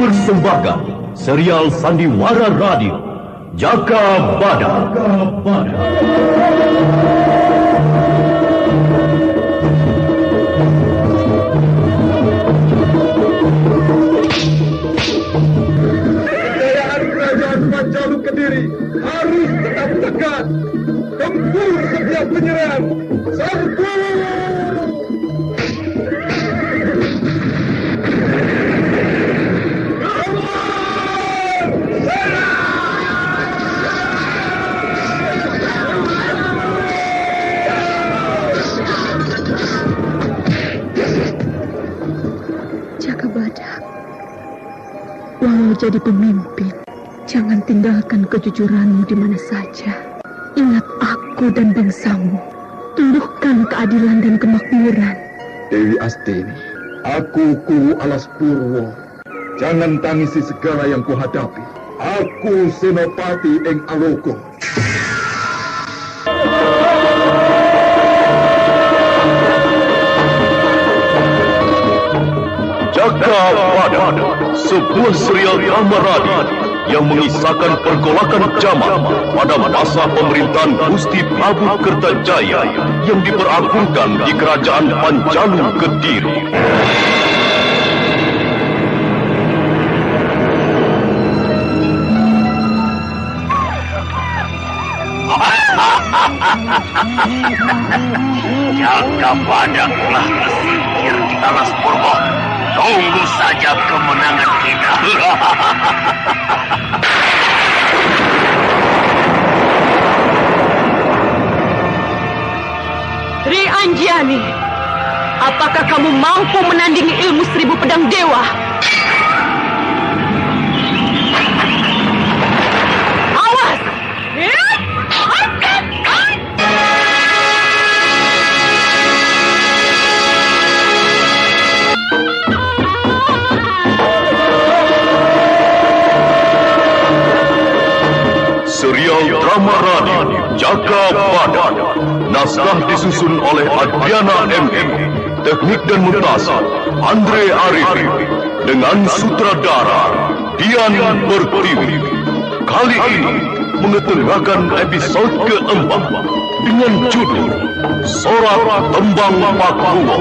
mempersembahkan serial Sandiwara Radio Jaka Badak. Kejayaan kerajaan Panjalu Kediri harus tetap tegak. Tempur setiap penyerang. Serbu! Walau jadi pemimpin, jangan tinggalkan kejujuranmu di mana saja. Ingat aku dan bangsamu. Tumbuhkan keadilan dan kemakmuran. Dewi Astini, aku Kuwu Alas Purwo. Jangan tangisi segala yang kuhadapi. Aku Senopati Eng Aloko. Jaka Badak, sebuah serial drama radio yang mengisahkan pergolakan zaman pada masa pemerintahan Gusti Prabu Kertajaya yang diperagungkan di Kerajaan Panjalu Kediri. Jaka Badak telah tersingkir di Alas Purwo. Tunggu saja kemenangan kita. Sri Anjani, apakah kamu mampu menandingi ilmu 1000 pedang dewa? Awas! Serial drama radio Jaka Badak. Naskah disusun oleh Adriana M.M. Teknik dan montase Andre Arifin. Dengan sutradara Dian Pertiwi. Kali ini mengetengahkan episode keempat dengan judul Sorak Tembang Pakuwo.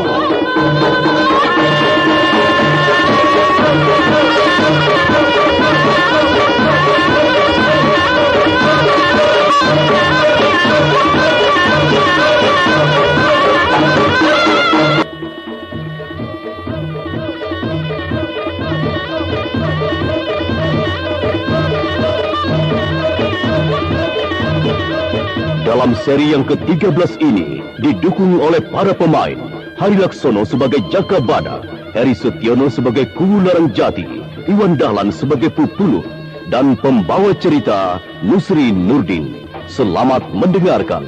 Dalam seri yang ke-13 ini didukung oleh para pemain Hari Laksono sebagai Jaka Badak, Heri Setiono sebagai Kuwu Larangjati, Iwan Dahlan sebagai Pupuluh, dan pembawa cerita Nusri Nurdin. Selamat mendengarkan.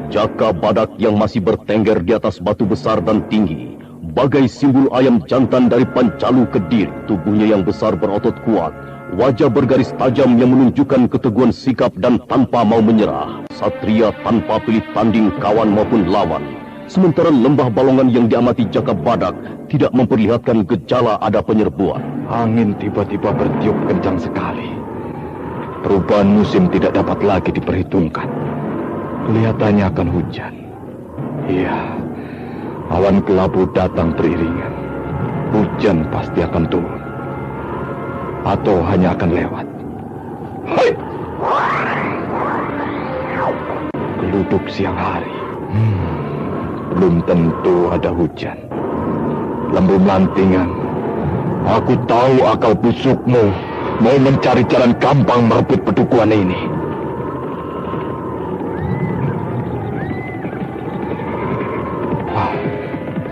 Jaka Badak yang masih bertengger di atas batu besar dan tinggi, bagai simbol ayam jantan dari Panjalu Kediri. Tubuhnya yang besar berotot kuat, wajah bergaris tajam yang menunjukkan keteguhan sikap dan tanpa mau menyerah. Satria tanpa pilih tanding kawan maupun lawan. Sementara lembah Balongan yang diamati Jaka Badak tidak memperlihatkan gejala ada penyerbuan. Angin tiba-tiba bertiup kencang sekali. Perubahan musim tidak dapat lagi diperhitungkan. Kelihatannya akan hujan. Iya, awan kelabu datang beriringan. Hujan pasti akan turun. Atau hanya akan lewat. Hai! Geluduk siang hari. Belum tentu ada hujan. Lembu melantingan, aku tahu akal busukmu mau mencari jalan gampang merebut pedukuhan ini.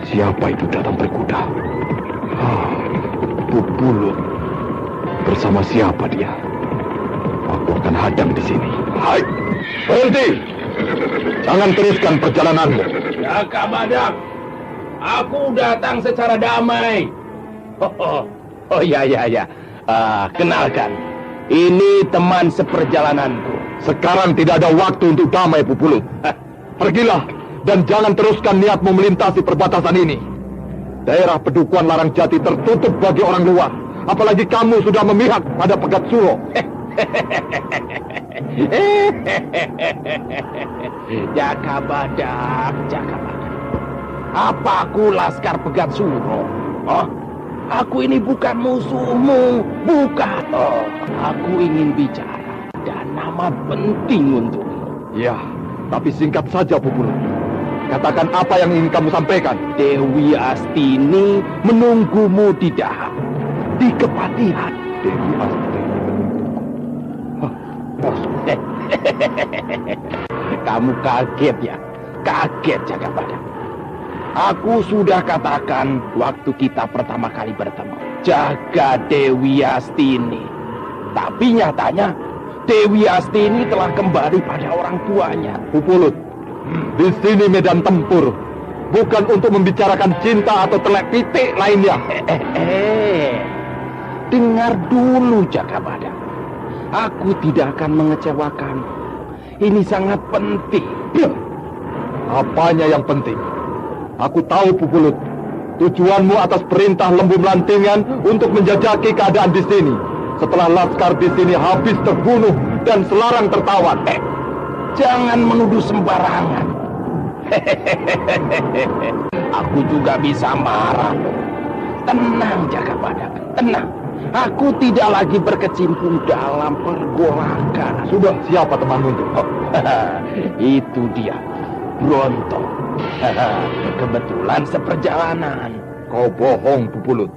Siapa itu datang berkuda? Pupuluh. Bersama siapa dia? Aku akan hadang di sini. Hai, berhenti! Jangan teruskan perjalananmu. Jaka Badak, aku datang secara damai. Oh ya. Kenalkan, ini teman seperjalananku. Sekarang tidak ada waktu untuk damai, Pupuluh. Pergilah dan jangan teruskan niatmu melintasi perbatasan ini. Daerah Pedukuhan Larangjati tertutup bagi orang luar. Apalagi kamu sudah memihak pada Pegat Suro. Jaka Badak. Apa aku Laskar Pegat Suro? Oh, aku ini bukan musuhmu, bukan. Oh, aku ingin bicara dan nama penting untukmu. Ya, tapi singkat saja, Pupulu. Katakan apa yang ingin kamu sampaikan. Dewi Astini menunggumu di Daha, di Kepatihan. Dewi Astini menungguku. Kamu kaget ya? Kaget, Jaka Badak. Aku sudah katakan waktu kita pertama kali bertemu. Jaga Dewi Astini. Tapi nyatanya Dewi Astini telah kembali pada orang tuanya. Pupulut, di sini medan tempur, bukan untuk membicarakan cinta atau telek pitik lainnya. Dengar dulu, Jaka Badak. Aku tidak akan mengecewakan. Ini sangat penting. Apanya yang penting? Aku tahu, Pupulut, tujuanmu atas perintah Lembu Melantingan untuk menjajaki keadaan di sini. Setelah laskar di sini habis terbunuh dan Selarang tertawan. Jangan menuduh sembarangan. Aku juga bisa marah. Tenang, Jaka Badak, tenang. Aku tidak lagi berkecimpung dalam pergolakan. Sudah, siapa temanmu itu? Oh, itu dia, Bronto. Kebetulan seperjalanan. Kau bohong, Pupulut.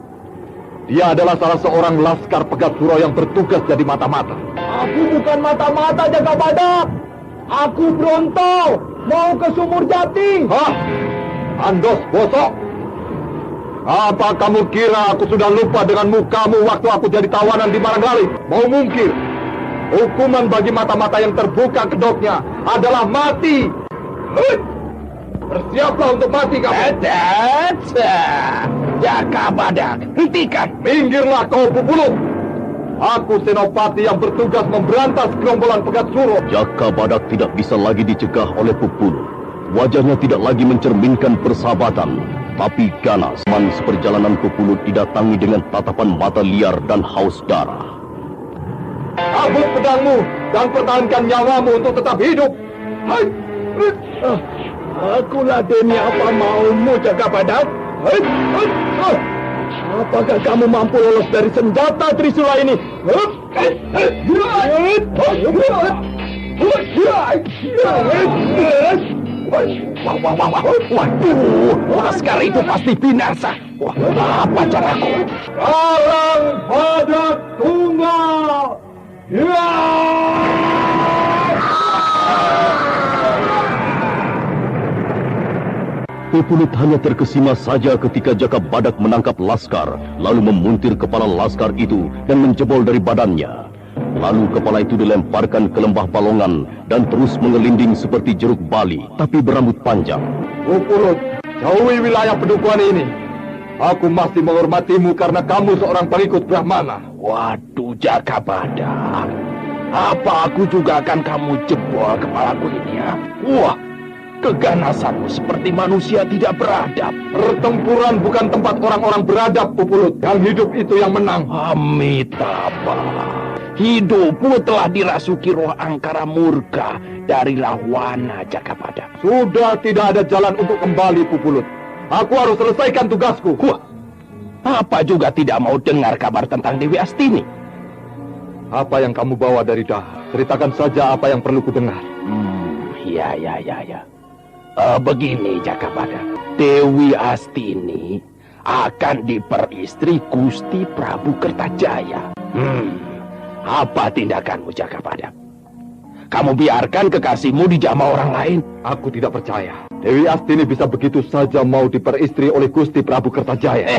Dia adalah salah seorang laskar Pegat Suro yang bertugas jadi mata-mata. Aku bukan mata-mata, Jaka Badak. Aku Bronto, mau ke Sumur Jati. Hah? Andos bosok? Apa kamu kira aku sudah lupa dengan mukamu waktu aku jadi tawanan di Maranggali? Mau mungkir? Hukuman bagi mata-mata yang terbuka kedoknya adalah mati. Bersiaplah untuk mati kamu. Jaka Badak, hentikan. Minggirlah kau, Pupulut. Aku Senopati yang bertugas memberantas gerombolan Pegat Suro. Jaka Badak tidak bisa lagi dicegah oleh Pupulu. Wajahnya tidak lagi mencerminkan persahabatan, tapi ganas. Teman seperjalanan Pupulu didatangi dengan tatapan mata liar dan haus darah. Cabut pedangmu dan pertahankan nyawamu untuk tetap hidup. Hai. Aku ladeni apa maumu, Jaka Badak. Apakah kamu mampu lolos dari senjata Trisula ini? Waduh, laskar itu pasti binasa. Wah, apa caraku? Sekarang Badak tunggal. Pupulut hanya terkesima saja ketika Jaka Badak menangkap laskar, lalu memuntir kepala laskar itu dan menjebol dari badannya. Lalu kepala itu dilemparkan ke lembah Balongan dan terus mengelinding seperti jeruk bali, tapi berambut panjang. Pupulut, jauhi wilayah Pedukuhan ini. Aku masih menghormatimu karena kamu seorang pengikut Brahmana. Waduh, Jaka Badak. Apa aku juga akan kamu jebol kepalaku ini ya? Wah, keganasanmu seperti manusia tidak beradab. Pertempuran bukan tempat orang-orang beradab, Pupulut. Yang hidup itu yang menang. Amitabha. Hidupmu telah dirasuki roh angkara murka dari lawana, Jaka Badak. Sudah tidak ada jalan untuk kembali, Pupulut. Aku harus selesaikan tugasku. Wah, apa juga tidak mau dengar kabar tentang Dewi Astini? Apa yang kamu bawa dari Daha? Ceritakan saja apa yang perlu kudengar. Ya. Begini, Jaka Badak. Dewi Astini akan diperistri Gusti Prabu Kertajaya. Apa tindakanmu, Jaka Badak? Kamu biarkan kekasihmu dijamah orang lain? Aku tidak percaya. Dewi Astini bisa begitu saja mau diperistri oleh Gusti Prabu Kertajaya.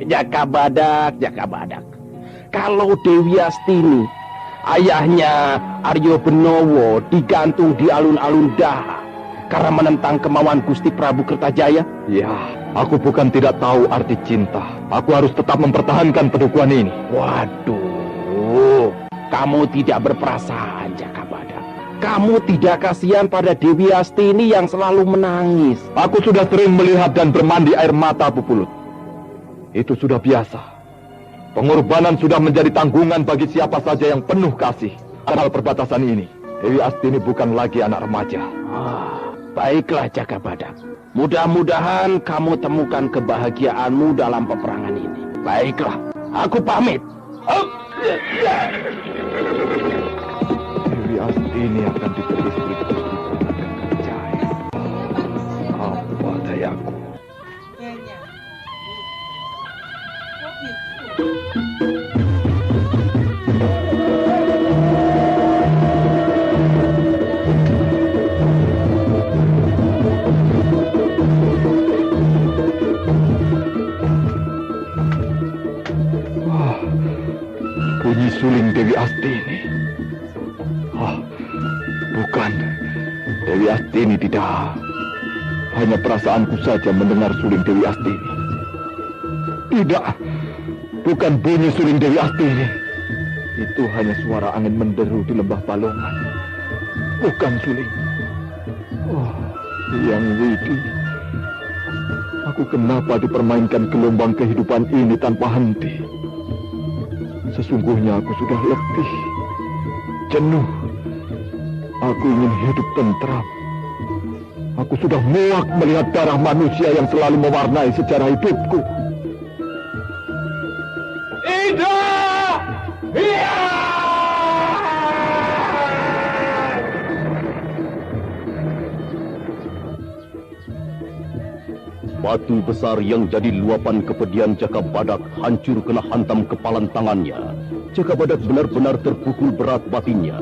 Jaka Badak. Kalau Dewi Astini, ayahnya Aryo Benowo, digantung di alun-alun Daha karena menentang kemauan Gusti Prabu Kertajaya. Ya, aku bukan tidak tahu arti cinta. Aku harus tetap mempertahankan Pedukuhan ini. Waduh, kamu tidak berperasaan, Jaka Badak. kamu tidak kasihan pada Dewi Astini yang selalu menangis? Aku sudah sering melihat dan bermandi air mata Pupulut. Itu sudah biasa. Pengorbanan sudah menjadi tanggungan bagi siapa saja yang penuh kasih. Kanal perbatasan ini, Dewi Astini bukan lagi anak remaja. Baiklah Jagabadak. Mudah-mudahan kamu temukan kebahagiaanmu dalam peperangan ini. Baiklah, aku pamit. Dewi Astini akan ditulis berikut percaya. Apa dayaku? Bunyi suling Dewi Astini. Bukan. Dewi Astini tidak. Hanya perasaanku saja mendengar suling Dewi Astini. Tidak. Bukan bunyi suling Dewi Astini. Itu hanya suara angin menderu di lembah Balongan. Bukan suling. Yang Widi. Aku kenapa dipermainkan gelombang kehidupan ini tanpa henti? Sesungguhnya aku sudah letih, jenuh. Aku ingin hidup tentram. Aku sudah muak melihat darah manusia yang selalu mewarnai sejarah hidupku. Ida! Iya! Batu besar yang jadi luapan kepedihan Jagabadak hancur kena hantam kepalan tangannya. Jagabadak benar-benar terpukul berat batinnya.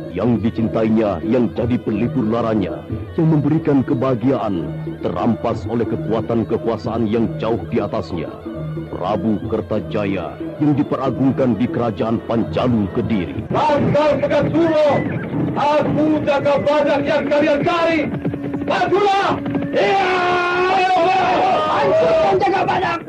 Yang dicintainya, yang jadi pelipur laranya, yang memberikan kebahagiaan, terampas oleh kekuatan kekuasaan yang jauh di atasnya. Prabu Kertajaya yang diperagungkan di kerajaan Panjalu Kediri. Laskar Pegat Suro, aku Jagabadak yang kalian cari. Majulah! Iya! Hancurkan Jagabadak!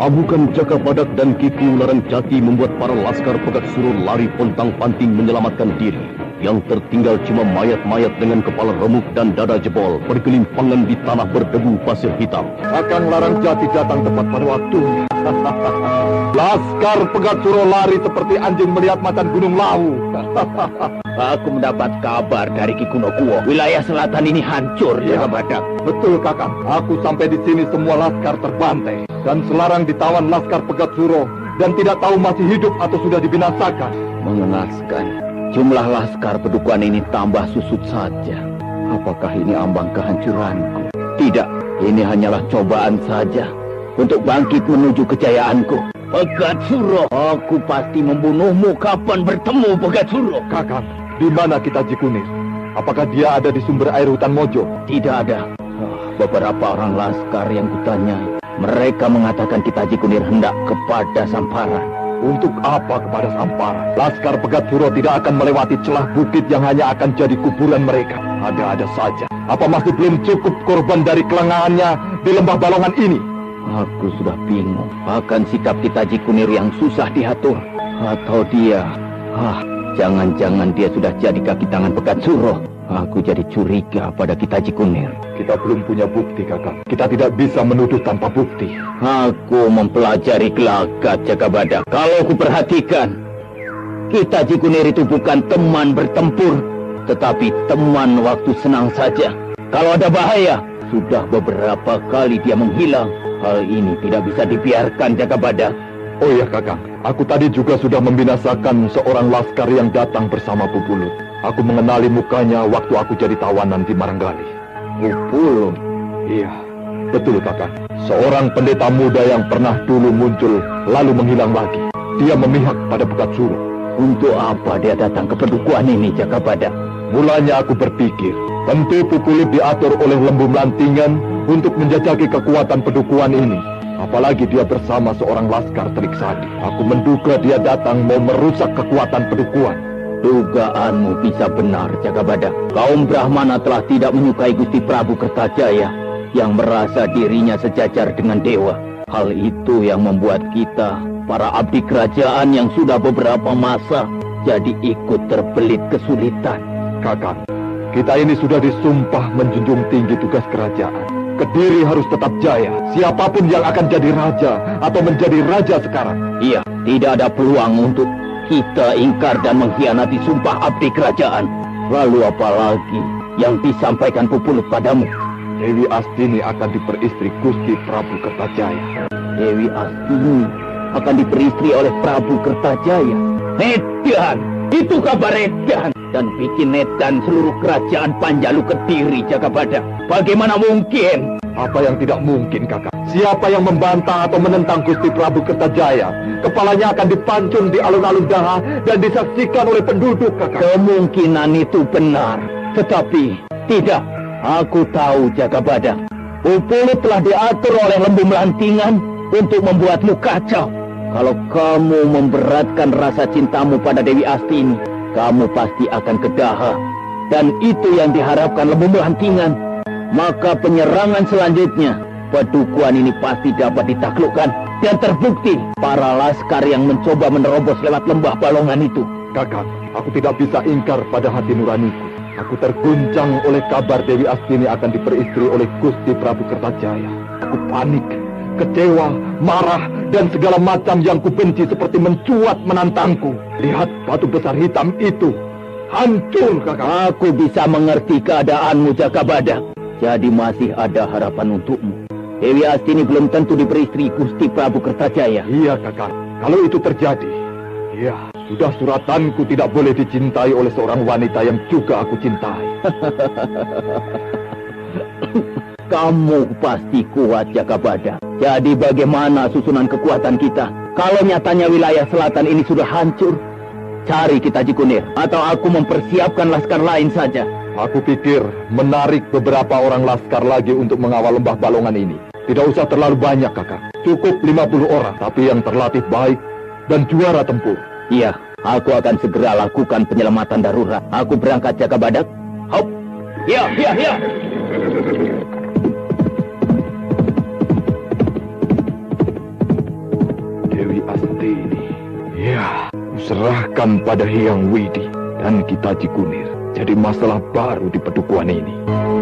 Amukan Jagabadak dan Kiku Larang Jati membuat para laskar Pegat Suro lari pontang-panting menyelamatkan diri. Yang tertinggal cuma mayat-mayat dengan kepala remuk dan dada jebol bergelimpangan di tanah berdebu pasir hitam. Kakang Larang Jati datang tepat pada waktunya. Laskar Pegat Suro lari seperti anjing melihat macan gunung Lawu. Aku mendapat kabar dari Ki Kunokuo. Wilayah selatan ini hancur, Jagabadak. Betul, Kakang. Aku sampai di sini semua laskar terbantai. Dan Selarang ditawan laskar Pegat Suro. Dan tidak tahu masih hidup atau sudah dibinasakan. Mengenaskan. Jumlah laskar Pedukuhan ini tambah susut saja. Apakah ini ambang kehancuranku? Tidak, ini hanyalah cobaan saja untuk bangkit menuju kejayaanku. Pegat Suro, aku pasti membunuhmu kapan bertemu Pegat Suro. Kakang, di mana Kitaji Kunir? Apakah dia ada di sumber air hutan Mojo? Tidak ada. Beberapa orang laskar yang kutanyai, mereka mengatakan Kitaji Kunir hendak kepada Samparan. Untuk apa kepada Samparan? Laskar Pegat Suro tidak akan melewati celah bukit yang hanya akan jadi kuburan mereka. Ada-ada saja. Apa masih belum cukup korban dari kelengahannya di lembah Balongan ini? Aku sudah bingung. Bahkan sikap Kitaji Kunir yang susah diatur. Atau dia... jangan-jangan dia sudah jadi kaki tangan Pegat Suro. Aku jadi curiga pada Kitaji Kunir. Kita belum punya bukti, Kakang. Kita tidak bisa menuduh tanpa bukti. Aku mempelajari gelagat Jagabada. Kalau ku perhatikan, Kitaji Kunir itu bukan teman bertempur, tetapi teman waktu senang saja. Kalau ada bahaya, sudah beberapa kali dia menghilang. Hal ini tidak bisa dibiarkan, Jagabada. Oh ya, Kakang. Aku tadi juga sudah membinasakan seorang laskar yang datang bersama Pupulut. Aku mengenali mukanya waktu aku jadi tawanan di Maranggali. Pupulut? Iya, betul, Kakang. Seorang pendeta muda yang pernah dulu muncul, lalu menghilang lagi. Dia memihak pada Pekat Suro. Untuk apa dia datang ke pedukuhan ini, Jagabada? Mulanya aku berpikir, tentu Pupulut diatur oleh Lembu Melantingan untuk menjajaki kekuatan pedukuhan ini. Apalagi dia bersama seorang laskar Telik Sadi. Aku menduga dia datang mau merusak kekuatan pedukuhan. Dugaanmu bisa benar, Jagabada. Kaum Brahmana telah tidak menyukai Gusti Prabu Kertajaya yang merasa dirinya sejajar dengan dewa. Hal itu yang membuat kita, para abdi kerajaan yang sudah beberapa masa, jadi ikut terbelit kesulitan. Kakang, kita ini sudah disumpah menjunjung tinggi tugas kerajaan. Kediri harus tetap jaya. Siapapun yang akan jadi raja atau menjadi raja sekarang. Iya, tidak ada peluang untuk kita ingkar dan mengkhianati sumpah abdi kerajaan. Lalu apalagi yang disampaikan Pupulut padamu? Dewi Astini akan diperistri Gusti Prabu Kertajaya. Dewi Astini akan diperistri oleh Prabu Kertajaya. Edan! Itu kabar edan! Dan bikin edan seluruh kerajaan Panjalu Kediri, Jagabada. Bagaimana mungkin? Apa yang tidak mungkin, Kakak? Siapa yang membantah atau menentang Gusti Prabu Kertajaya, kepalanya akan dipancung di alun-alun Daha dan disaksikan oleh penduduk, Kakak. Kemungkinan itu benar. Tetapi, tidak. Aku tahu, Jagabada. Pupulut telah diatur oleh Lembu Melantingan untuk membuatmu kacau. Kalau kamu memberatkan rasa cintamu pada Dewi Astini, kamu pasti akan ke Daha. Dan itu yang diharapkan Lembu Melantingan. Maka penyerangan selanjutnya, pedukuhan ini pasti dapat ditaklukkan. Dan terbukti, para laskar yang mencoba menerobos lewat lembah Balongan itu. Kakak, aku tidak bisa ingkar pada hati nuraniku. Aku terguncang oleh kabar Dewi Astini akan diperistri oleh Gusti Prabu Kertajaya. Aku panik, kecewa, marah, dan segala macam yang kubenci seperti mencuat menantangku. Lihat batu besar hitam itu. Hancur, Kakak. Aku bisa mengerti keadaanmu, Jagabada. Jadi masih ada harapan untukmu. Dewi Astini belum tentu diperistri Gusti Prabu Kertajaya. Iya, Kakak. Kalau itu terjadi, iya, sudah suratanku tidak boleh dicintai oleh seorang wanita yang juga aku cintai. Kamu pasti kuat, Jagabada. Jadi bagaimana susunan kekuatan kita? Kalau nyatanya wilayah selatan ini sudah hancur, cari Kitaji Kunir, atau aku mempersiapkan laskar lain saja. Aku pikir menarik beberapa orang laskar lagi untuk mengawal lembah Balongan ini. Tidak usah terlalu banyak, Kakak. Cukup 50 orang, tapi yang terlatih baik dan juara tempur. Iya, aku akan segera lakukan penyelamatan darurat. Aku berangkat, Jagabada. Hop! Ya, ya, ya! Dewi Astini. Ya, serahkan pada Hyang Widi dan Kitaji Kunir. Jadi masalah baru di pedukuhan ini.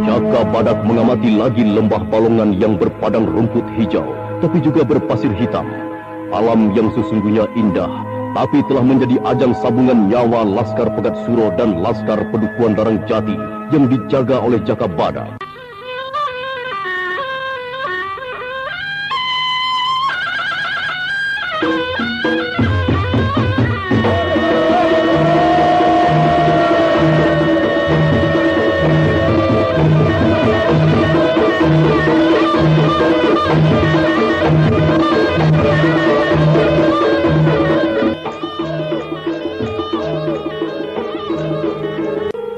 Jagabadak mengamati lagi lembah Balongan yang berpadang rumput hijau, tapi juga berpasir hitam. Alam yang sesungguhnya indah, tapi telah menjadi ajang sabungan nyawa Laskar Pegat Suro dan Laskar Pedukuhan Darang Jati yang dijaga oleh Jagabadak.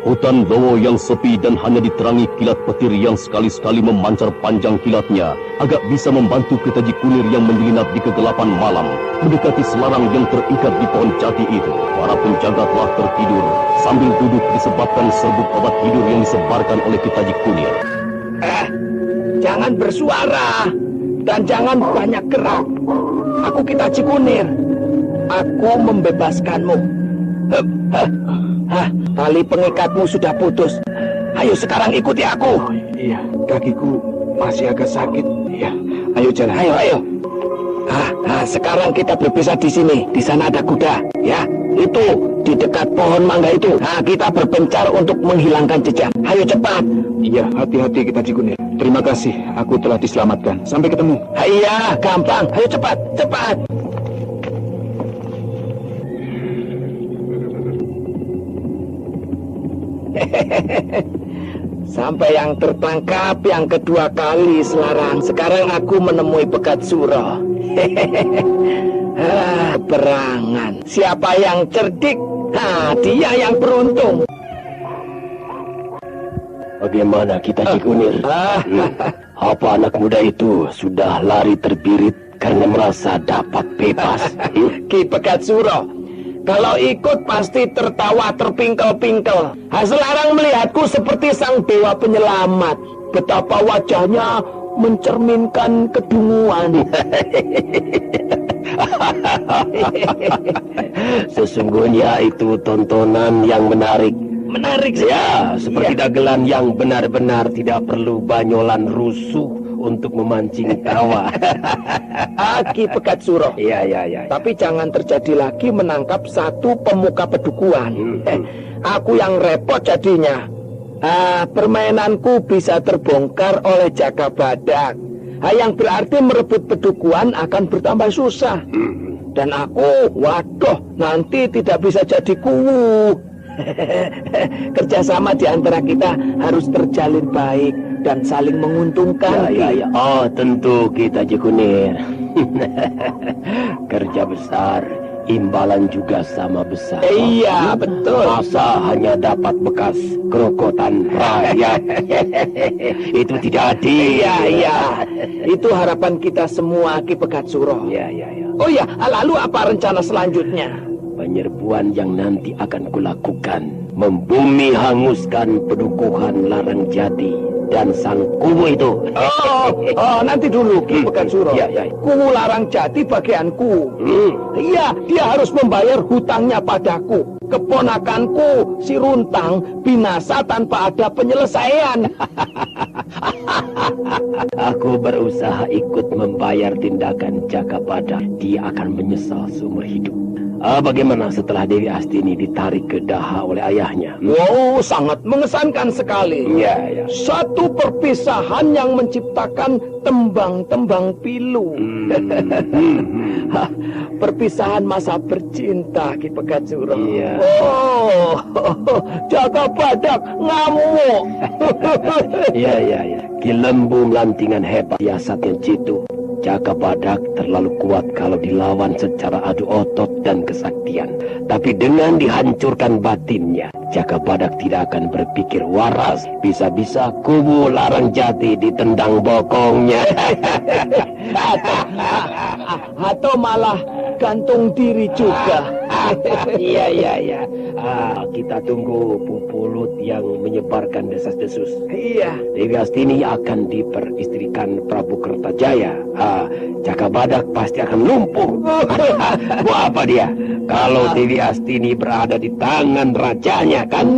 Hutan Dowo yang sepi dan hanya diterangi kilat petir yang sekali-sekali memancar panjang kilatnya agak bisa membantu Kitaji Kunir yang menyelinap di kegelapan malam mendekati selarang yang terikat di pohon jati itu. Para penjaga telah tertidur sambil duduk disebabkan serbuk obat tidur yang disebarkan oleh Kitaji Kunir. Jangan bersuara dan jangan banyak gerak. Aku Kitaji Kunir. Aku membebaskanmu. Hah, tali pengikatmu sudah putus. Ayo sekarang ikuti aku. Iya, kakiku masih agak sakit. Iya, ayo jalan. Ayo. Sekarang kita berpisah di sini. Di sana ada kuda. Ya, itu di dekat pohon mangga itu. Nah, kita berpencar untuk menghilangkan jejak. Ayo cepat. Iya, hati-hati kita Cikunir. Terima kasih, aku telah diselamatkan. Sampai ketemu. Iya, gampang. Ayo cepat. Sampai yang tertangkap yang kedua kali selarang. Sekarang aku menemui Pegat Suro. Perangan. Siapa yang cerdik? Dia yang beruntung. Bagaimana kita Cikunir? Apa anak muda itu sudah lari terbirit karena merasa dapat bebas? Ki Pegat Suro, kalau ikut pasti tertawa terpingkel-pingkel. Selarang melihatku seperti sang dewa penyelamat. Betapa wajahnya mencerminkan kedunguan. Sesungguhnya itu tontonan yang menarik. Menarik Ya, seperti dagelan yang benar-benar tidak perlu banyolan rusuh untuk memancing tawa. Ki Pegat Suro. Iya. Tapi jangan terjadi lagi menangkap satu pemuka pedukuhan. Aku yang repot jadinya. Permainanku bisa terbongkar oleh Jaka Badak. Yang berarti merebut pedukuhan akan bertambah susah. Dan aku, waduh, nanti tidak bisa jadi kuwu. Kerjasama di antara kita harus terjalin baik dan saling menguntungkan. Ya. Oh, tentu kita Cikunir. Kerja besar, imbalan juga sama besar. Iya, betul. Masa hanya dapat bekas kerokotan rakyat? Itu tidak adil. Iya. Itu harapan kita semua, Ki Pegat Suro. Ya. Oh ya, lalu apa rencana selanjutnya? Penyerbuan yang nanti akan kulakukan, membumi hanguskan pedukuhan Larang Jati dan sang kubu itu. Nanti dulu Ki Pegat Suro. Ya. Kubu Larang Jati bagianku. Iya, dia harus membayar hutangnya padaku. Keponakanku si Runtang binasa tanpa ada penyelesaian. Aku berusaha ikut membayar tindakan Jaka Badak. Dia akan menyesal seumur hidup. Bagaimana setelah Dewi Astini ditarik ke Daha oleh ayahnya? Wow, sangat mengesankan sekali. Ya. Satu perpisahan yang menciptakan tembang-tembang pilu. Perpisahan masa bercinta, Ki Pegat Suro. Iya. Oh, Jaka Badak ngamuk. Ya. Ki Lembu melantingan hebat siasatnya jitu. Jaka Badak terlalu kuat kalau dilawan secara adu otot dan kesaktian. Tapi dengan dihancurkan batinnya, Jaka Badak tidak akan berpikir waras. Bisa-bisa kubu Larang Jati ditendang bokongnya. Atau malah gantung diri juga. Iya. Kita tunggu Pupulut yang menyebarkan desas-desus. Iya. Dewi Astini akan diperistrikan Prabu Kertajaya. Jaka Badak pasti akan lumpuh. Wah, apa dia? Kalau Dewi Astini berada di tangan rajanya, kan?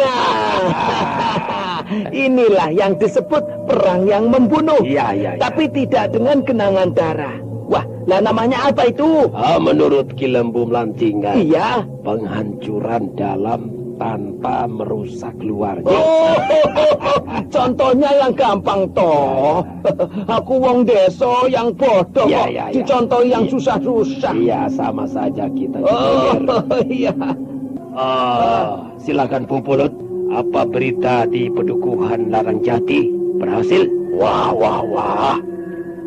Inilah yang disebut perang yang membunuh. Iya. Tapi tidak dengan genangan darah. Wah, lah namanya apa itu? Menurut Ki Lembu Melantingan, Iya. penghancuran dalam tanpa merusak luarnya. Contohnya yang gampang toh. Aku wong deso yang bodoh kok Ya. dicontohi yang susah-susah. Iya, sama saja kita. Iya. Silakan Pupulut. Apa berita di pedukuhan Larang Jati? Berhasil? Wah.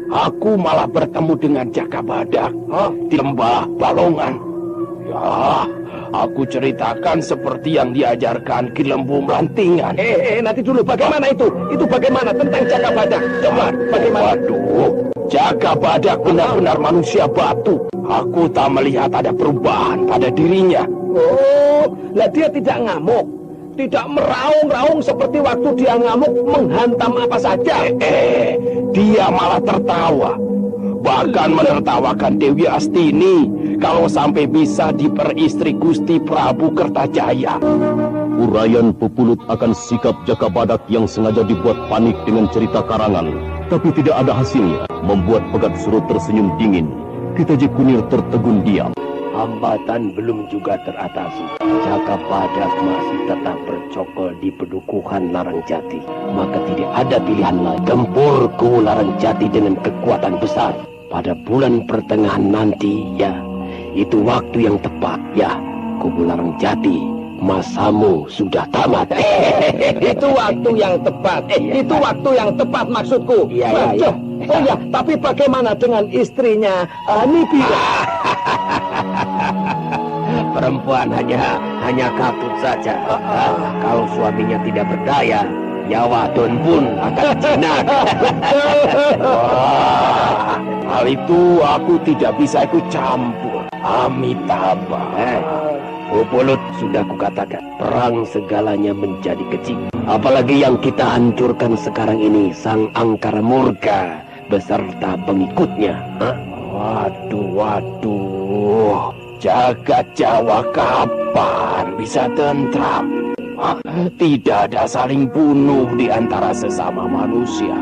Aku malah bertemu dengan Jaka Badak di lembah Balongan. Ya, aku ceritakan seperti yang diajarkan Ki Lembu Melantingan. Nanti dulu, bagaimana itu? Itu bagaimana tentang Jaka Badak? Coba, bagaimana? Waduh, Jaka Badak benar-benar manusia batu. Aku tak melihat ada perubahan pada dirinya. Oh, lah dia tidak ngamuk. Tidak meraung-raung seperti waktu dia ngamuk menghantam apa saja. Dia malah tertawa. Bahkan menertawakan Dewi Astini kalau sampai bisa diperistri Gusti Prabu Kertajaya. Uraian Pupulut akan sikap Jaka Badak yang sengaja dibuat panik dengan cerita karangan, tapi tidak ada hasilnya, membuat Pegat Suro tersenyum dingin. Kitaji Kunir tertegun diam. Hambatan belum juga teratasi. Jaka Badak masih tetap bercokol di pedukuhan Larangjati. Maka tidak ada pilihan lain. Gempurku Larangjati dengan kekuatan besar. Pada bulan pertengahan nanti, ya, itu waktu yang tepat. Ya, kubu Larangjati, masamu sudah tamat. Itu waktu yang tepat. Itu waktu yang tepat maksudku. Iya. Oh ya, tapi bagaimana dengan istrinya Nibira? Perempuan hanya katut saja. Kalau suaminya tidak berdaya, nyawa Don pun akan jinak. Hal itu aku tidak bisa ikut campur. Amitabha. Pupulut, sudah kukatakan, perang segalanya menjadi kecil. Apalagi yang kita hancurkan sekarang ini, Sang Angkara Murka beserta pengikutnya. Waduh. Jagat Jawa kapan bisa tentram? Tidak ada saling bunuh di antara sesama manusia.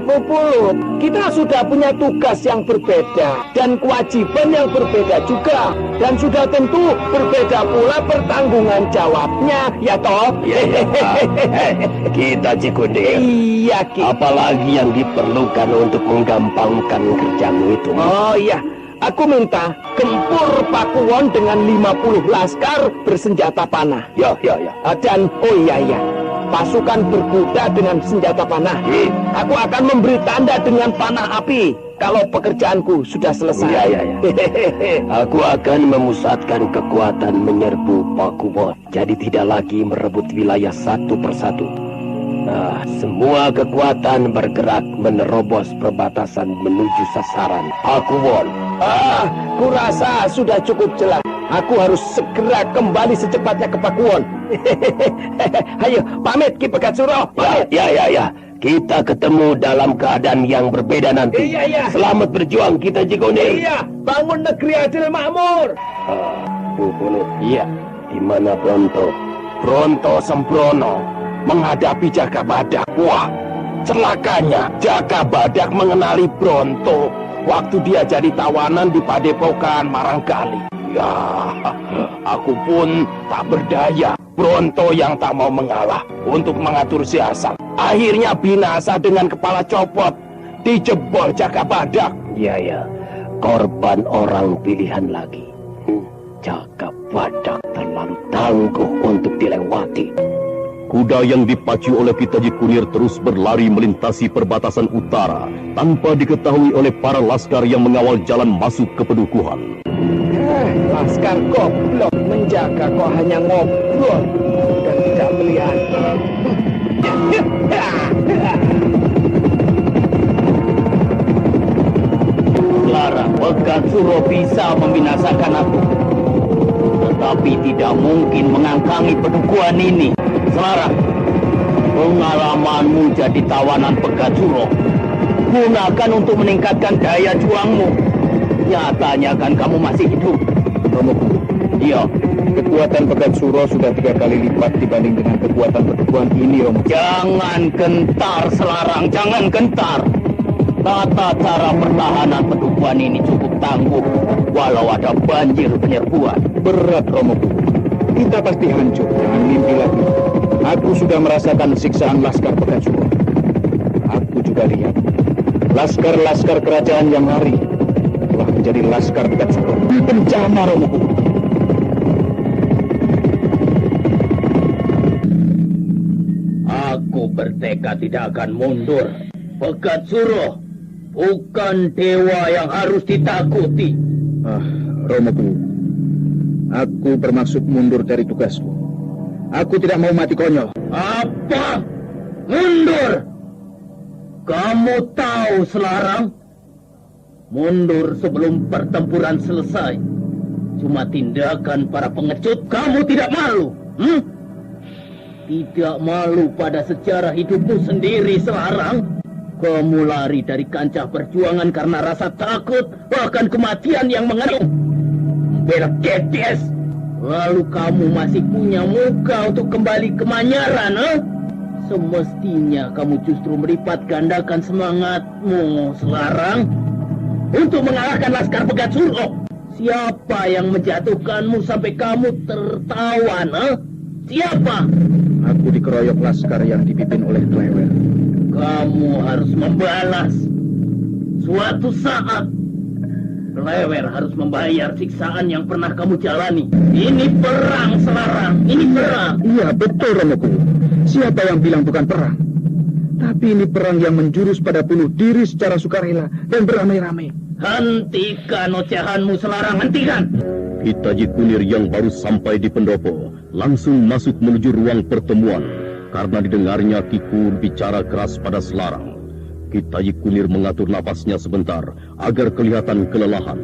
Pupulut, kita sudah punya tugas yang berbeda dan kewajiban yang berbeda juga, dan sudah tentu berbeda pula pertanggungan jawabnya, ya toh? Kita Cikunir. Iya, Ki. Apalagi yang diperlukan untuk menggampangkan kerjamu itu? Oh iya, aku minta Gempur Pakuwon dengan 50 laskar bersenjata panah. Ya. Dan oh iya, pasukan berkuda dengan senjata panah. Aku akan memberi tanda dengan panah api kalau pekerjaanku sudah selesai. Ya. Aku akan memusatkan kekuatan menyerbu Pakuwon. Jadi tidak lagi merebut wilayah satu persatu. Nah, semua kekuatan bergerak menerobos perbatasan menuju sasaran Pakuwon. Kurasa sudah cukup jelas. Aku harus segera kembali secepatnya ke Pakuwon. Ayo, pamit Ki Pegat Suro. Pamit. Ya. Kita ketemu dalam keadaan yang berbeda nanti. Iya. Selamat berjuang kita Cikunir. Iya, bangun negeri adil makmur. Pupulut. Iya. Di mana Bronto? Bronto sembrono menghadapi Jaka Badak. Wah, celakanya Jaka Badak mengenali Bronto waktu dia jadi tawanan di Padepokan Marangkali. Ya, aku pun tak berdaya. Bronto yang tak mau mengalah untuk mengatur siasat, akhirnya binasa dengan kepala copot, dijebol Jaka Badak. Ya. Korban orang pilihan lagi. Jaka Badak terlalu tangguh untuk dilewati. Kuda yang dipacu oleh Kitaji Kunir terus berlari melintasi perbatasan utara tanpa diketahui oleh para laskar yang mengawal jalan masuk ke pedukuhan. Laskar goblok menjaga kok hanya ngobrol dan tidak melihat. Clara, Pegat Suro bisa membinasakan aku, tetapi tidak mungkin mengangkangi pedukuhan ini. Selarang, pengalamanmu jadi tawanan Pegat Suro gunakan untuk meningkatkan daya juangmu. Nyatanya kan kamu masih hidup. Romoku, Iya. kekuatan Pegat Suro sudah 3 kali lipat dibanding dengan kekuatan pedukuhan ini, Romoku. Jangan gentar, Selarang, jangan gentar. Tata cara pertahanan pedukuhan ini cukup tangguh, walau ada banjir penyerbuan. Berat, Romoku. Kita pasti hancur, jangan mimpi lagi. Aku sudah merasakan siksaan laskar Pegat Suro. Aku juga lihat laskar-laskar kerajaan yang lari telah menjadi laskar Pegat Suro. Bencana, Romoku. Aku bertekad tidak akan mundur. Pegat Suro bukan dewa yang harus ditakuti. Romoku, aku bermaksud mundur dari tugasku. Aku tidak mau mati konyol. Apa? Mundur? Kamu tahu, Selarang? Mundur sebelum pertempuran selesai cuma tindakan para pengecut. Kamu tidak malu? Tidak malu pada sejarah hidupmu sendiri, Selarang? Kamu lari dari kancah perjuangan karena rasa takut, bahkan kematian yang mengenang. Belkedes, Lalu kamu masih punya muka untuk kembali ke Manyaran, Semestinya kamu justru melipat gandakan semangatmu, Selarang, untuk mengalahkan Laskar Pegat Suro. Siapa yang menjatuhkanmu sampai kamu tertawan, Siapa? Aku dikeroyok laskar yang dipimpin oleh Klewer. Kamu harus membalas. Suatu saat, Klewer harus membayar siksaan yang pernah kamu jalani. Ini perang, Selarang. Ini perang. Iya, betul, Romoku. Siapa yang bilang bukan perang? Tapi ini perang yang menjurus pada bunuh diri secara sukarela dan beramai-ramai. Hentikan ocehanmu, Selarang. Hentikan. Kitaji Kunir yang baru sampai di pendopo langsung masuk menuju ruang pertemuan karena didengarnya Kikur bicara keras pada Selarang. Kitaji Kunir mengatur napasnya sebentar agar kelihatan kelelahan.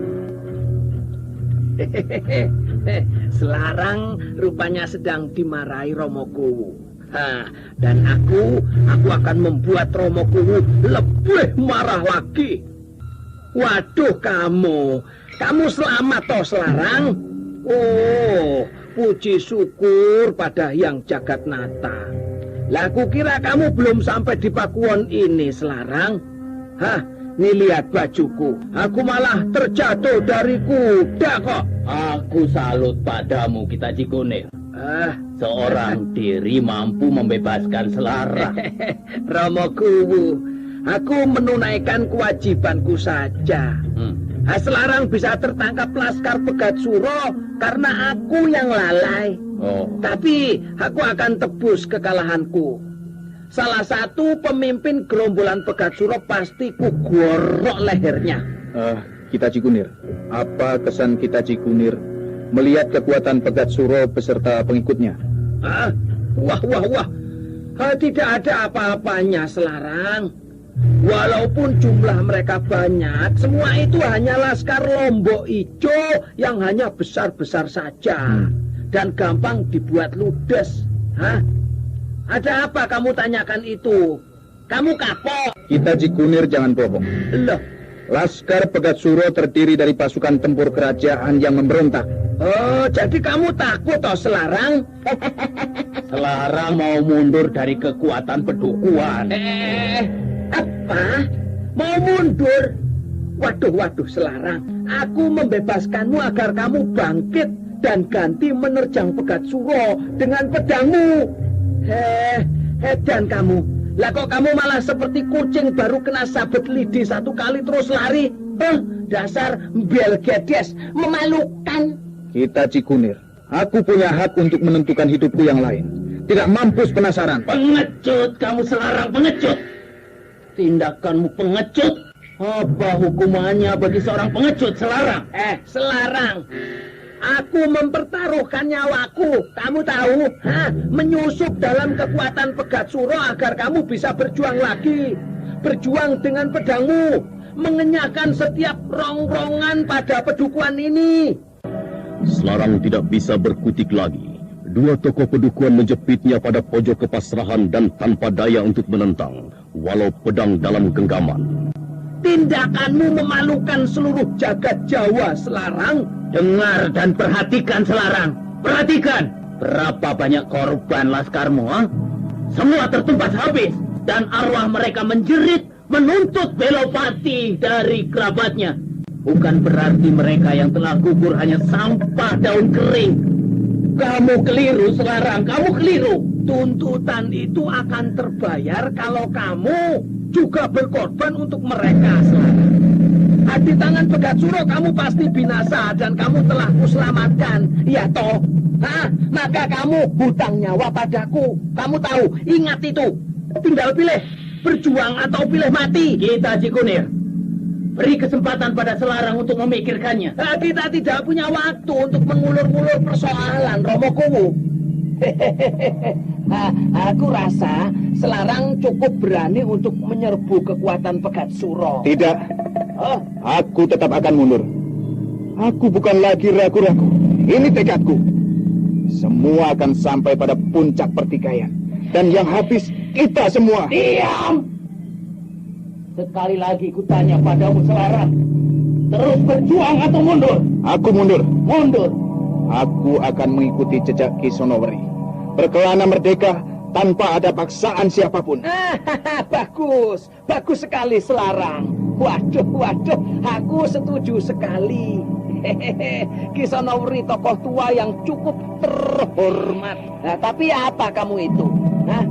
Selarang rupanya sedang dimarahi Romokuwu. Dan aku akan membuat Romokuwu lebih marah lagi. Waduh, kamu selamat toh, Selarang. Oh, puji syukur pada Hyang Jagatnata. Lah, kukira kamu belum sampai di Pakuwon ini, Selarang. Nih lihat bajuku. Aku malah terjatuh dari kuda kok. Aku salut padamu, Kitaji Kunir. Seorang diri mampu membebaskan Selarang. Romokuwu, aku menunaikan kewajibanku saja. Selarang bisa tertangkap Laskar Pegat Suro karena aku yang lalai. Tapi aku akan tebus kekalahanku. Salah satu pemimpin gerombolan Pegat Suro pasti kugorok lehernya. Kitaji Kunir, apa kesan Kitaji Kunir melihat kekuatan Pegat Suro beserta pengikutnya? Wah. Tidak ada apa-apanya, Selarang. Walaupun jumlah mereka banyak, semua itu hanya Laskar Lombok Ijo yang hanya besar-besar saja dan gampang dibuat ludes. Ada apa kamu tanyakan itu? Kamu kapok. Kitaji Kunir jangan bohong. Loh, Laskar Pegat Suro terdiri dari pasukan tempur kerajaan yang memberontak. oh, jadi kamu takut toh, Selarang? Selarang mau mundur dari kekuatan Pedukuhan. Apa? Mau mundur? Waduh, Selarang. Aku membebaskanmu agar kamu bangkit dan ganti menerjang Pegat Suro dengan pedangmu. Dan kamu. Lah kok kamu malah seperti kucing baru kena sabet lidi satu kali terus lari? Dasar belgedes, memalukan. Kitaji Kunir, aku punya hak untuk menentukan hidupku yang lain. Tidak mampus penasaran. Pengecut, kamu, Selarang, pengecut. Tindakanmu pengecut. Apa hukumannya bagi seorang pengecut, Selarang? Selarang, aku mempertaruhkan nyawaku. Kamu tahu, menyusup dalam kekuatan Pegat Suro agar kamu bisa berjuang lagi. Berjuang dengan pedangmu, mengenyahkan setiap rongrongan pada Pedukuhan ini. Selarang tidak bisa berkutik lagi. Dua tokoh Pedukuhan menjepitnya pada pojok kepasrahan dan tanpa daya untuk menentang, walau pedang dalam genggaman. Tindakanmu memalukan seluruh jagat Jawa, Selarang. Dengar dan perhatikan, Selarang. Perhatikan. Berapa banyak korban laskarmu, Semua tertumpas habis. Dan arwah mereka menjerit, menuntut Belopati dari kerabatnya. Bukan berarti mereka yang telah gugur hanya sampah daun kering. Kamu keliru, Selarang. Kamu keliru. Tuntutan itu akan terbayar kalau kamu juga berkorban untuk mereka, Selarang. Di tangan Pegat Suro kamu pasti binasa dan kamu telah kuselamatkan. Ya toh? Maka kamu hutang nyawa padaku. Kamu tahu, ingat itu. Tinggal pilih, berjuang atau pilih mati. Kitaji Kunir, beri kesempatan pada Selarang untuk memikirkannya. Kita tidak punya waktu untuk mengulur-ulur persoalan, Romokuwu. Aku rasa Selarang cukup berani untuk menyerbu kekuatan Pegat Suro. Tidak. Aku tetap akan mundur. Aku bukan lagi ragu-ragu. Ini tekadku. Semua akan sampai pada puncak pertikaian. Dan yang habis kita semua. Diam! Sekali lagi kutanya padamu, Selarang. Terus berjuang atau mundur? Aku mundur. Mundur. Aku akan mengikuti jejak Ki Sonowri. Berkelana merdeka tanpa ada paksaan siapapun. Bagus, bagus sekali Selarang. Waduh, aku setuju sekali. Ki Sonowri tokoh tua yang cukup terhormat. Nah, tapi apa kamu itu? Hah?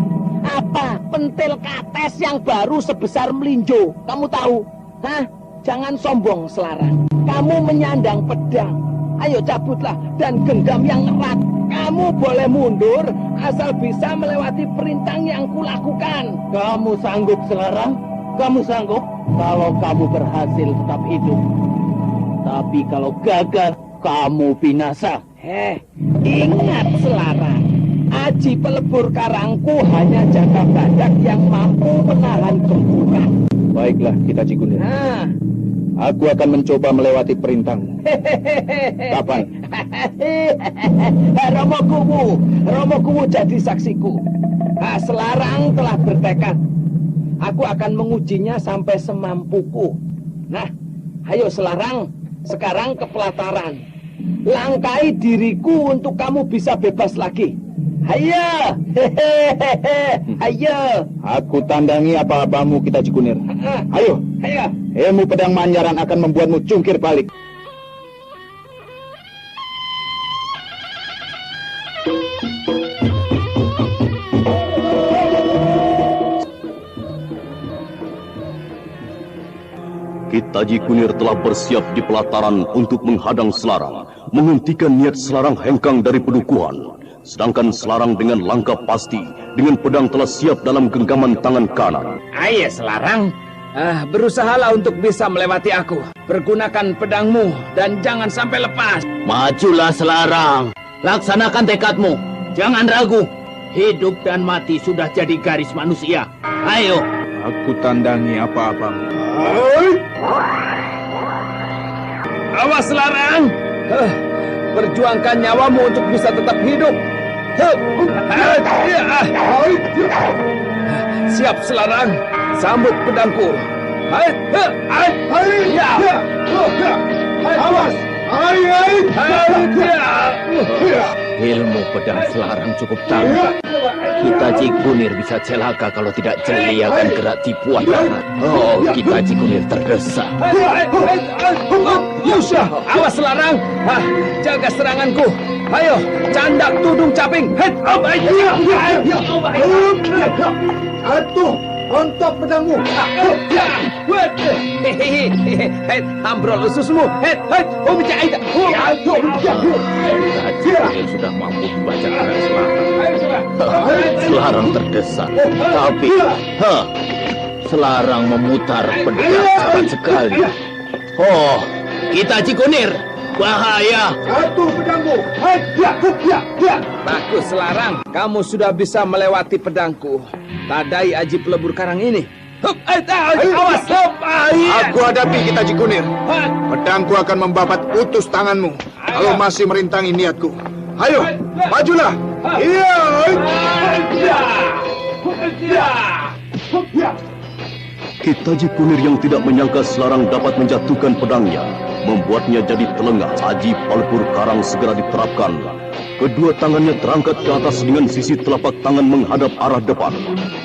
Apa pentil kates yang baru sebesar melinjo? Kamu tahu? Hah? Jangan sombong Selarang. Kamu menyandang pedang. Ayo cabutlah dan genggam yang erat. Kamu boleh mundur asal bisa melewati perintah yang kulakukan. Kamu sanggup Selarang? Kamu sanggup? Kalau kamu berhasil tetap hidup. Tapi kalau gagal, kamu binasa. Ingat Selarang. Aji pelebur karangku hanya Jaga Badak yang mampu menahan gempuran. Baiklah, kita Cikunir. Aku akan mencoba melewati perintahmu. Kapan? Romo Kuwu jadi saksiku. Selarang telah bertekad. Aku akan mengujinya sampai semampuku. Nah, ayo Selarang, sekarang ke pelataran. Langkai diriku untuk kamu bisa bebas lagi. Ayo, ayo. Aku tandangi apa-apamu kita Cikunir. Ayo. Ilmu pedang manyaran akan membuatmu jungkir balik. Ki Taji Kunir telah bersiap di pelataran untuk menghadang Selarang, menghentikan niat Selarang hengkang dari pedukuhan. Sedangkan Selarang dengan langkah pasti, dengan pedang telah siap dalam genggaman tangan kanan. Ayo Selarang, berusahalah untuk bisa melewati aku. Pergunakan pedangmu dan jangan sampai lepas. Majulah Selarang, laksanakan tekadmu. Jangan ragu. Hidup dan mati sudah jadi garis manusia. Ayo. Aku tandangi apa-apamu. Awas Selarang. Perjuangkan nyawamu untuk bisa tetap hidup. Siap Selarang, sambut pedangku. Awas. Ilmu pedang Selarang cukup tangguh. Kita Cikunir bisa celaka kalau tidak jeli akan gerak tipuan darat. Oh, kita Cikunir terdesak. Awas Selarang, jaga seranganku. Ayo, candak tudung caping. Atuh, ontok pedangmu. Ambrol ususmu. Cikunir sudah mampu membaca arah Selarang. Selarang terdesak, tapi Selarang memutar pedang cepat sekali. Oh, kita Cikunir, bahaya. Atuh pedangmu. Bagus Selarang, kamu sudah bisa melewati pedangku. Tadai aji pelebur karang ini. Awas! Aku hadapi kita Cikunir. Pedangku akan membabat utus tanganmu kalau masih merintangi niatku. Ayo, majulah. Ki Taji Kunir yang tidak menyangka Selarang dapat menjatuhkan pedangnya, membuatnya jadi telengah. Aji pelebur karang segera diterapkan. Kedua tangannya terangkat ke atas dengan sisi telapak tangan menghadap arah depan.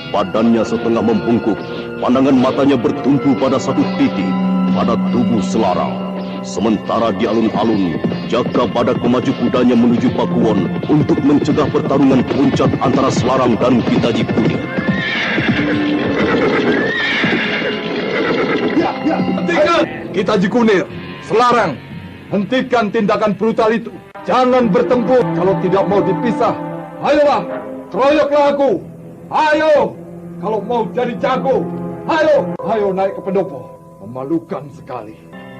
Badannya setengah membungkuk, pandangan matanya bertumpu pada satu titik, pada tubuh Selarang. Sementara di alun-alun, Jaka Badak memacu kudanya menuju Pakuwon untuk mencegah pertarungan puncak antara Selarang dan Ki Taji Kunir. Hentikan! Kita Cikunir, Selarang, hentikan tindakan brutal itu. Jangan bertempur kalau tidak mau dipisah. Ayolah, keroyoklah aku. Ayo, kalau mau jadi jago. Ayo naik ke pendopo. Memalukan sekali.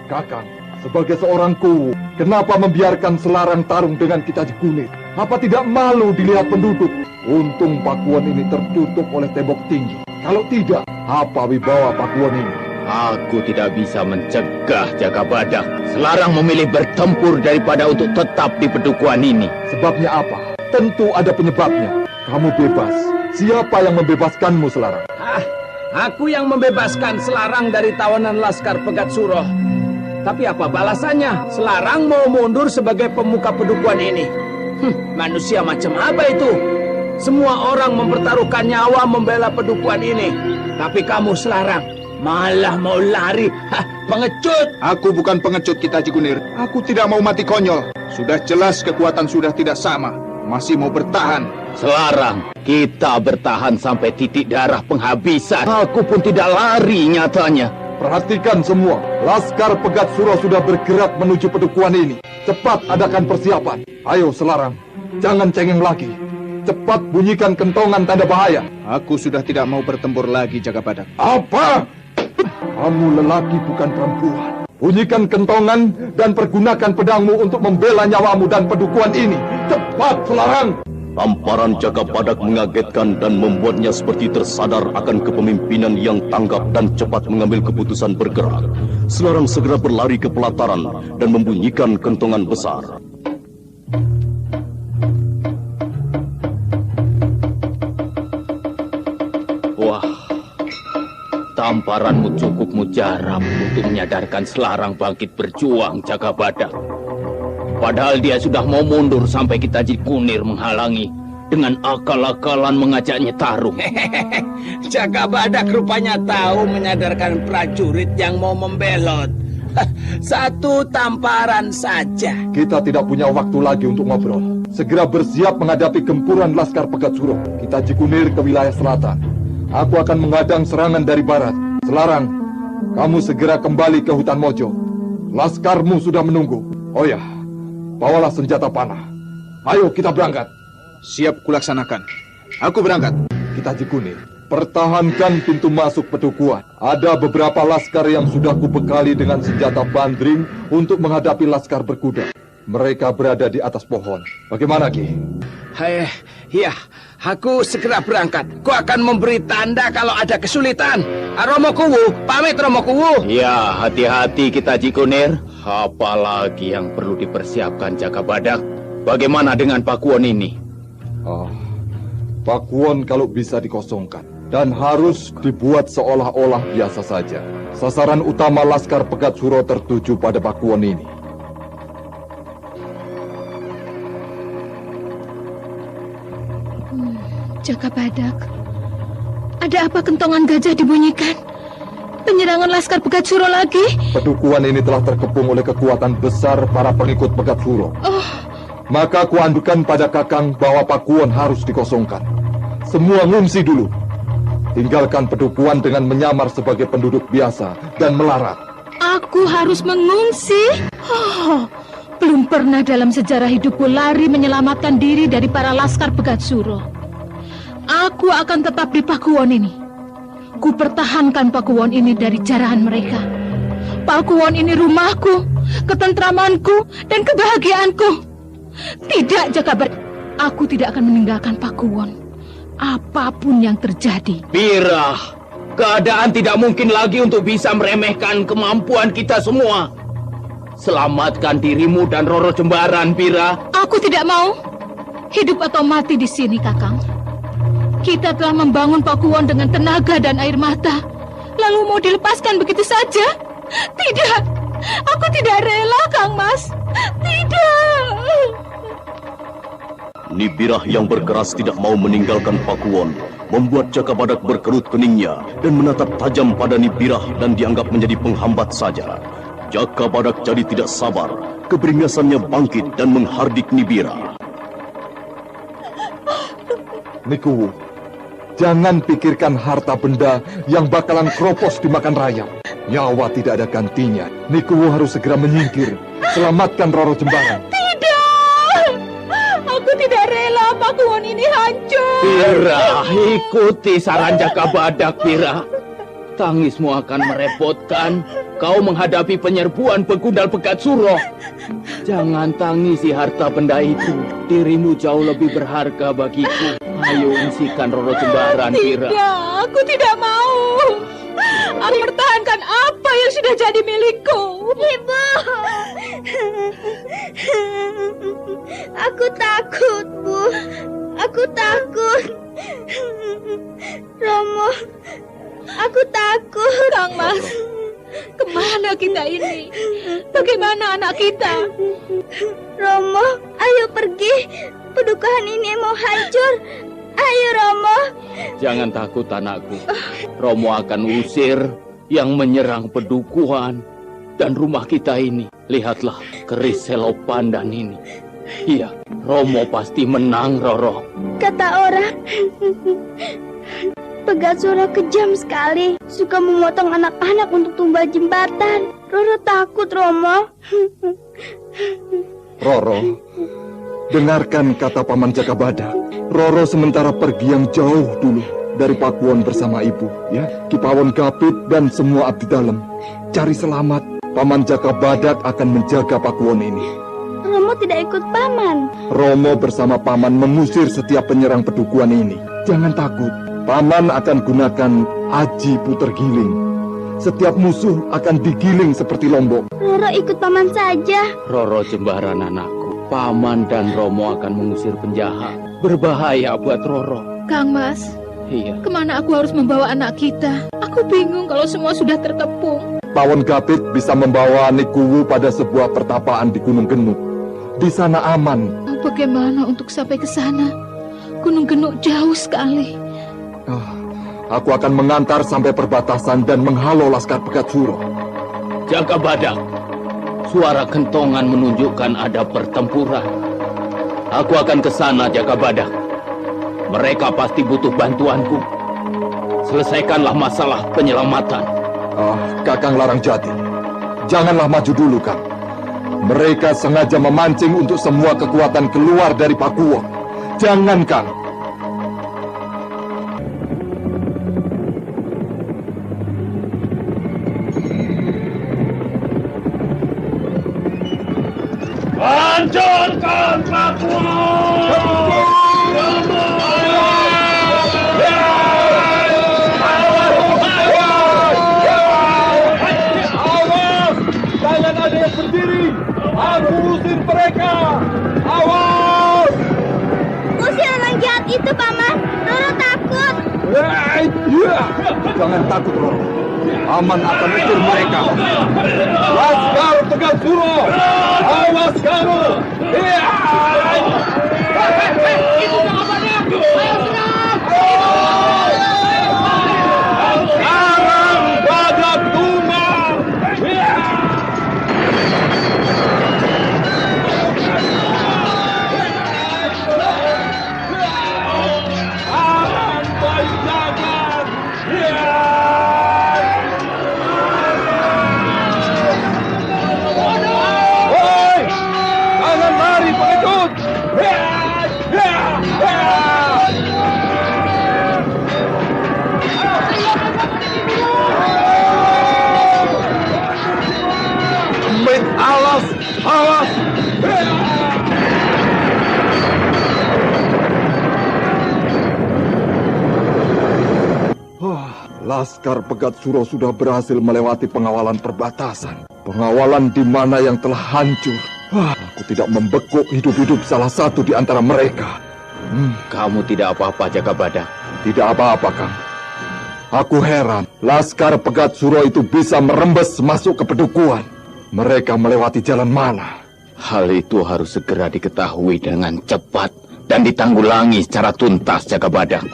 Kakang, sebagai seorang Kuwu, kenapa membiarkan Selarang tarung dengan kita Cikunir? Apa tidak malu dilihat penduduk? Untung Pakuwon ini tertutup oleh tembok tinggi. Kalau tidak, apa wibawa Pakuwon ini? Aku tidak bisa mencegah Jaka Badak. Selarang memilih bertempur daripada untuk tetap di pedukuhan ini. Sebabnya apa? Tentu ada penyebabnya. Kamu bebas. Siapa yang membebaskanmu, Selarang? Aku yang membebaskan Selarang dari tawanan Laskar Pegat Suroh. Tapi apa balasannya? Selarang mau mundur sebagai pemuka pedukuhan ini. Manusia macam apa itu? Semua orang mempertaruhkan nyawa membela pedukuhan ini. Tapi kamu Selarang malah mau lari. Pengecut! Aku bukan pengecut, Kita Cikunir. Aku tidak mau mati konyol. Sudah jelas kekuatan sudah tidak sama. Masih mau bertahan. Selarang, kita bertahan sampai titik darah penghabisan. Aku pun tidak lari nyatanya. Perhatikan semua, Laskar Pegat Suro sudah bergerak menuju pedukuhan ini. Cepat adakan persiapan. Ayo Selarang, jangan cengeng lagi. Cepat bunyikan kentongan tanda bahaya. Aku sudah tidak mau bertempur lagi, Jagabadak. Apa? Kamu lelaki bukan perempuan. Bunyikan kentongan dan pergunakan pedangmu untuk membela nyawamu dan pedukuhan ini. Cepat Selarang! Tamparan Jagabadak mengagetkan dan membuatnya seperti tersadar akan kepemimpinan yang tanggap dan cepat mengambil keputusan bergerak. Selarang segera berlari ke pelataran dan membunyikan kentongan besar. Wah, tamparanmu cukup mujarab untuk menyadarkan Selarang bangkit berjuang, Jagabadak. Padahal dia sudah mau mundur sampai kita Cikunir menghalangi dengan akal-akalan mengajaknya tarung. Jagabadak rupanya tahu menyadarkan prajurit yang mau membelot. Satu tamparan saja. Kita tidak punya waktu lagi untuk ngobrol. Segera bersiap menghadapi gempuran Laskar Pegat Suro. Kita Cikunir ke wilayah selatan. Aku akan menghadang serangan dari barat. Selarang, kamu segera kembali ke hutan Mojo. Laskarmu sudah menunggu. Oh ya, bawalah senjata panah. Ayo kita berangkat. Siap kulaksanakan. Aku berangkat. Kita Cikunir, pertahankan pintu masuk pedukuhan. Ada beberapa laskar yang sudah kubekali dengan senjata bandring untuk menghadapi laskar berkuda. Mereka berada di atas pohon. Bagaimana, Ki? Ya, aku segera berangkat. Ku akan memberi tanda kalau ada kesulitan. Romo Kuwu, pamit Romo Kuwu. Ya, hati-hati kita Cikunir. Apalagi yang perlu dipersiapkan Jagabadak. Bagaimana dengan Pakuwon ini? Pakuwon kalau bisa dikosongkan. Dan harus dibuat seolah-olah biasa saja. Sasaran utama Laskar Pegat Suro tertuju pada Pakuwon ini. Jagabadak, ada apa kentongan gajah dibunyikan? Penyerangan Laskar Pegat Suro lagi? Pedukuhan ini telah terkepung oleh kekuatan besar para pengikut Pegat Suro. Maka kuandukan pada Kakang bahwa Pakuwon harus dikosongkan. Semua ngungsi dulu. Tinggalkan pedukuhan dengan menyamar sebagai penduduk biasa dan melarat. Aku harus mengungsi? Belum pernah dalam sejarah hidupku lari menyelamatkan diri dari para Laskar Pegat Suro. Aku akan tetap di Pakuwon ini. Ku pertahankan Pakuwon ini dari jarahan mereka. Pakuwon ini rumahku, ketentramanku, dan kebahagiaanku. Tidak, Jagabadak. Aku tidak akan meninggalkan Pakuwon. Apapun yang terjadi. Pira, keadaan tidak mungkin lagi untuk bisa meremehkan kemampuan kita semua. Selamatkan dirimu dan Roro Jembaran, Pira. Aku tidak mau. Hidup atau mati di sini, Kakang. Kita telah membangun Pakuwon dengan tenaga dan air mata. Lalu mau dilepaskan begitu saja? Tidak. Aku tidak rela, Kang Mas. Tidak. Nibirah yang berkeras tidak mau meninggalkan Pakuwon membuat Jagabadak berkerut keningnya dan menatap tajam pada Nibirah dan dianggap menjadi penghambat saja. Jagabadak jadi tidak sabar, keberingasannya bangkit dan menghardik Nibirah. Nikuwu, jangan pikirkan harta benda yang bakalan kropos dimakan rayap. Nyawa tidak ada gantinya. Nikuwu harus segera menyingkir. Selamatkan Roro Jembaran. Aku tidak rela Pakuwon ini hancur. Pira, ikuti saran Jagabadak, Pira. Tangismu akan merepotkan. Kau menghadapi penyerbuan Begundal Pegat Suro. Jangan tangisi harta benda itu. Dirimu jauh lebih berharga bagiku. Ayo ungsikan Roro Jembaran, Pira. Tidak, aku tidak mau. Aku pertahankan apa yang sudah jadi milikku. Ibu, aku takut, Bu. Aku takut. Romo, aku takut. Kang Mas, Bagaimana kita ini? Bagaimana anak kita? Romo, ayo pergi. Pedukuhan ini mau hancur. Ayo Romo. Jangan takut anakku. Romo akan usir yang menyerang pedukuhan dan rumah kita ini. Lihatlah keris selopandan ini. Iya, Romo pasti menang, Roro. Kata orang, Pegat Suro kejam sekali. Suka memotong anak-anak untuk tumbal jembatan. Roro takut, Romo. Roro, dengarkan kata Paman Jakabada. Roro sementara pergi yang jauh dulu dari Pakuwon bersama ibu, ya. Ki Pawon Gapit dan semua abdi dalam. Cari selamat. Paman Jakabadak akan menjaga Pakuwon ini. Romo tidak ikut Paman. Romo bersama Paman mengusir setiap penyerang pedukuhan ini. Jangan takut. Paman akan gunakan aji puter giling. Setiap musuh akan digiling seperti lombok. Roro ikut Paman saja. Roro jembaran anakku. Paman dan Romo akan mengusir penjahat. Berbahaya buat Roro. Kang Mas, Iya. kemana aku harus membawa anak kita? Aku bingung kalau semua sudah terkepung. Pawon Gapit bisa membawa Nikuwu pada sebuah pertapaan di Gunung Genuk. Di sana aman. Bagaimana untuk sampai ke sana? Gunung Genuk jauh sekali. Aku akan mengantar sampai perbatasan dan menghalau Laskar Pegat Suro. Jakabadak, suara kentongan menunjukkan ada pertempuran. Aku akan ke sana, Jakabadak. Mereka pasti butuh bantuanku. Selesaikanlah masalah penyelamatan. Kakang Larangjati, janganlah maju dulu, Kang. Mereka sengaja memancing untuk semua kekuatan keluar dari Pakuwon. Jangan, Kang. Hancurkan Pakuwon! Jangan ada yang berdiri. Aku usir mereka. Awas! Usir orang jahat itu, Paman. Roro takut. Jangan takut, Roro. Aman akan usir mereka. Laskar Pegat Suro, awas kamu! Itu jawabannya! Ayo serang! Sekarang Badak tumbang! Aman Bayu Jagat! Hoi! Jangan lari pengecut! Mit alas, alas! Laskar Pegat Suro sudah berhasil melewati pengawalan perbatasan. Pengawalan di mana yang telah hancur. Aku tidak membekuk hidup-hidup salah satu di antara mereka. Kamu tidak apa-apa, Jakabadak. Tidak apa-apa, Kang. Aku heran, Laskar Pegat Suro itu bisa merembes masuk ke pedukuhan. Mereka melewati jalan mana? Hal itu harus segera diketahui dengan cepat dan ditanggulangi secara tuntas, Jakabadak.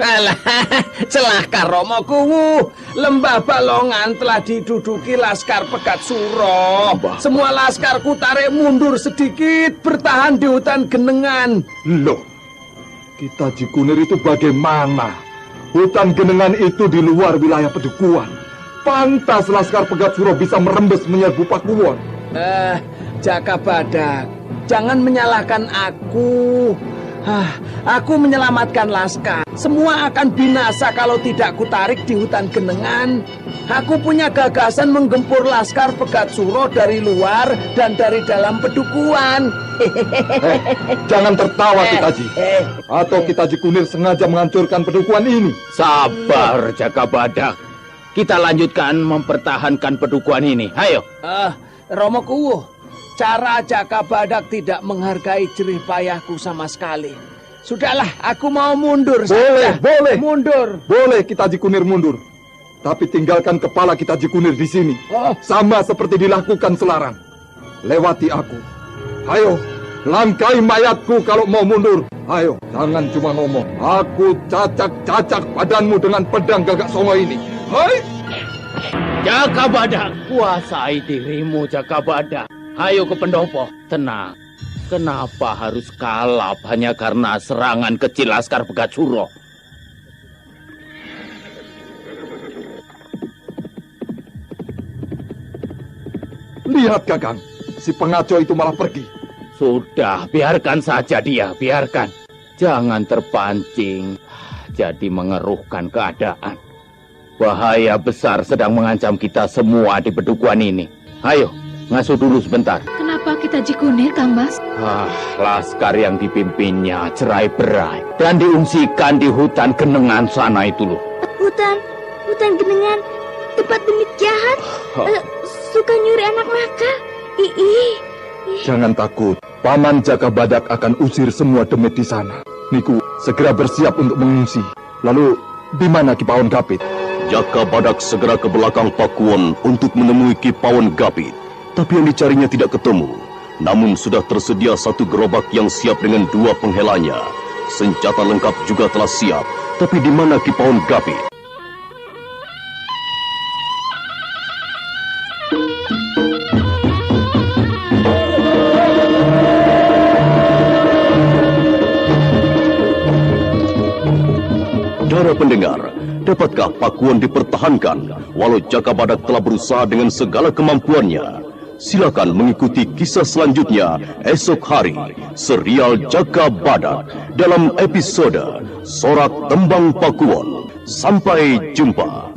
Alah, celaka Romo Kuwu. Lembah Balongan telah diduduki Laskar Pegat Suro. Semua laskarku tarik mundur sedikit, bertahan di hutan Genengan. Loh, kita Jikunir itu bagaimana? Hutan Genengan itu di luar wilayah pedukuhan. Pantas Laskar Pegat Suro bisa merembes menyerbu Pakuwon. Jakabadak, jangan menyalahkan aku. Aku menyelamatkan Laskar. Semua akan binasa kalau tidak kutarik di hutan Genengan. Aku punya gagasan menggempur Laskar Pegat Suro dari luar dan dari dalam pedukuhan. Jangan tertawa, Kitaji. Atau Kitaji Kunir sengaja menghancurkan pedukuhan ini. Sabar, Jakabadak. Kita lanjutkan mempertahankan pedukuhan ini. Ayo. Romo Kuwu, cara Jakabadak tidak menghargai jerih payahku sama sekali. Sudahlah, aku mau mundur Boleh, saja. boleh. Mundur. Boleh kita Haji Kunir mundur. Tapi tinggalkan kepala kita Haji Kunir di sini. Oh. Sama seperti dilakukan Selarang. Lewati aku. Ayo, langkai mayatku kalau mau mundur. Ayo, jangan cuma ngomong. Aku cacak-cacak badanmu dengan pedang Gagak Songo ini. Hai! Jaka Badak, kuasai dirimu Jaka Badak. Ayo ke pendopo, tenang. Kenapa harus kalap hanya karena serangan kecil Laskar Pegat-Suro? Lihat Kakang, si pengaco itu malah pergi. Sudah, biarkan saja dia, biarkan. Jangan terpancing, jadi mengeruhkan keadaan. Bahaya besar sedang mengancam kita semua di Pedukuhan ini. Ayo, ngasuh dulu sebentar. Kenapa kita Haji Kunir, Kang Bas? Laskar yang dipimpinnya cerai-berai dan diungsikan di hutan Genengan sana itu loh. Hutan Genengan, tempat demit jahat, suka nyuri anak nakal. Jangan takut, Paman Jaka Badak akan usir semua demit di sana. Niku, segera bersiap untuk mengungsi. Lalu, di mana Ki Pawon Gapit? Jaka Badak segera ke belakang Pakuwon untuk menemui Ki Pawon Gapit. Tapi yang dicarinya tidak ketemu. Namun sudah tersedia satu gerobak yang siap dengan 2 penghelanya. Senjata lengkap juga telah siap. Tapi di mana Ki Pawon Gapit? Para pendengar, dapatkah Pakuwon dipertahankan walau Jaka Badak telah berusaha dengan segala kemampuannya? Silakan mengikuti kisah selanjutnya esok hari, serial Jaka Badak dalam episode Sorak Tembang Pakuwon. Sampai jumpa.